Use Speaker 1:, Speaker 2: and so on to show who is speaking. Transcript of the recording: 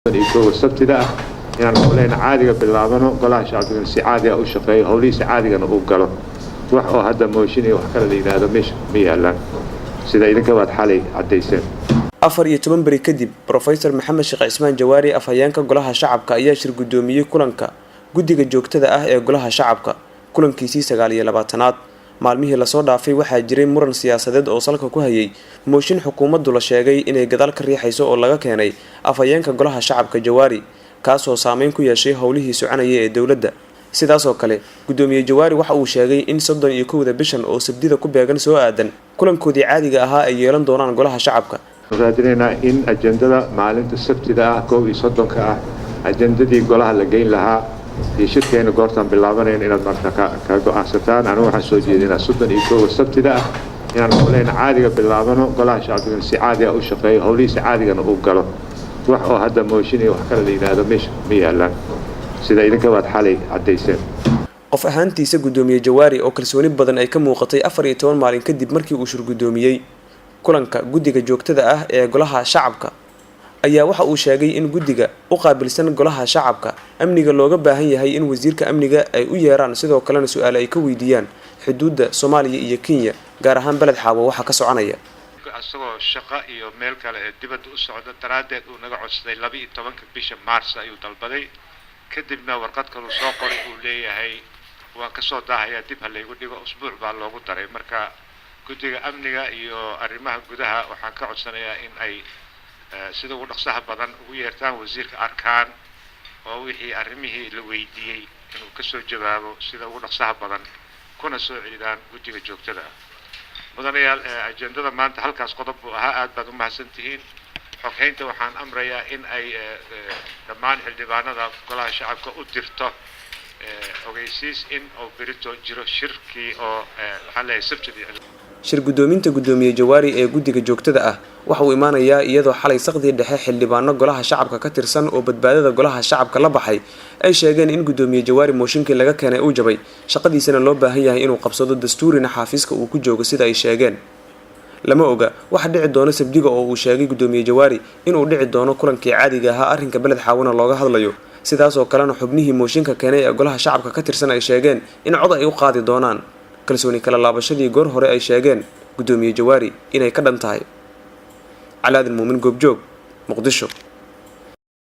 Speaker 1: sabtida inaan howleena caadiga bilaabano golaha shacbiga si caadi ah u shaqeeyo howlihiisa caadigana uu galo wax oo hadda mooshin iyo wax kale la yiraahdo meesha ma yaalaan sida idinka baad xalay cadeyseen
Speaker 2: 14 bari kadib Professor Maxamed Sheekh Ismaan Jawaari afhayeenka golaha shacabka ayaa shir gudoomiyay kulanka guddiga joogtada ah ee golaha shacabka kulankiisii 29aad maalmihii la soo dhaafay waxaa jiray muran siyaasadeed oo salka ku hayay mooshin xukuumaddu la sheegay inay gadaal ka riixayso oo laga keenay afhayeenka golaha shacabka Jawaari kaasoo saameyn ku yeeshay howlihii soconaya ee dawladda sidaas oo kale gudoomiye Jawaari waxa uu sheegay in 31 bishan oo sabtida ku beegan soo aadan kulankoodii caadiga ahaa ay yeelan doonaan golaha shacabka
Speaker 1: raadinayna in ajandada maalinta sabtida ah 31 ah ajandadii golaha la geyn lahaa shirkeena goortan bilaabanayna inaad markaa ka go'aansataan anigu waxaan soo jeedinaa 31 sabtida ah inaan howleena caadiga bilaabano golaha shacbiga si caadi ah u shaqeeyo howlihiisa caadigana uu galo wax oo hadda mooshin iyo wax kale la yiraahdo meesha ma yaalaan sida idinka baad xalay cadeyseen
Speaker 2: qof ahaantiisa gudoomiye Jawaari oo kalsooni badan ay ka muuqatay 14 maalin kadib markii uu shir gudoomiyay kulanka guddiga joogtada ah ee golaha shacabka ayaa waxa uu sheegay in guddiga u qaabilsan golaha shacabka amniga looga baahan yahay in wasiirka amniga ay u yeeraan sidoo kalena su'aal ay ka weydiiyaan xuduudda Soomaaliya iyo Kenya gaar ahaan balad xaabo waxa ka soconaya
Speaker 1: asagoo shaqo iyo meel kale ee dibadda u socda daraadeed uu naga codsaday 12 bisha Maars ayuu dalbaday kadibna warqad kale soo qoray uu leeyahay waan ka soo daahayaa dib hal igu dhigo usbuuc baa loogu daray marka guddiga amniga iyo arrimaha gudaha waxaan ka codsanayaa in ay sida ugu dhaqsaha badan ugu yeertaan wasiirka arkaan oo wixii arrimihii la weydiiyay inuu ka soo jawaabo sida ugu dhaqsaha badan kuna soo celiyaan guddiga joogtada ah mudanayaal ajandada maanta halkaas qodob buu ahaa aad baad u mahadsantihiin xoghaynta waxaan amrayaa in ay dhammaan xildhibaanada golaha shacabka u dirto ogeysiis in uu berito jiro shirkii oo waxaan leeyahay sabtidii
Speaker 2: shir gudoominta gudoomiye Jawaari ee guddiga joogtada ah waxa uu imaanayaa iyadoo xalay saqdii dhexe xildhibaano golaha shacabka ka tirsan oo badbaadada golaha shacabka la baxay ay sheegeen in gudoomiye Jawaari mooshinkii laga keenay uu jabay shaqadiisana loo baahan yahay inuu qabsado dastuurina xafiiska uu ku joogo sida ay sheegeen lama oga waxa dhici doona sabdiga oo uu sheegay gudoomiye Jawaari inuu dhici doono kulankii caadiga ahaa arrinka balad xaawuna looga hadlayo sidaas oo kalena xubnihii mooshinka keenay ee golaha shacabka ka tirsan ay sheegeen in cod ay u qaadi doonaan kalsooni kala laabashadii goor hore ay sheegeen gudoomiye Jawaari inay ka dhan tahay Calaadin Muumin Goobjoog Muqdisho.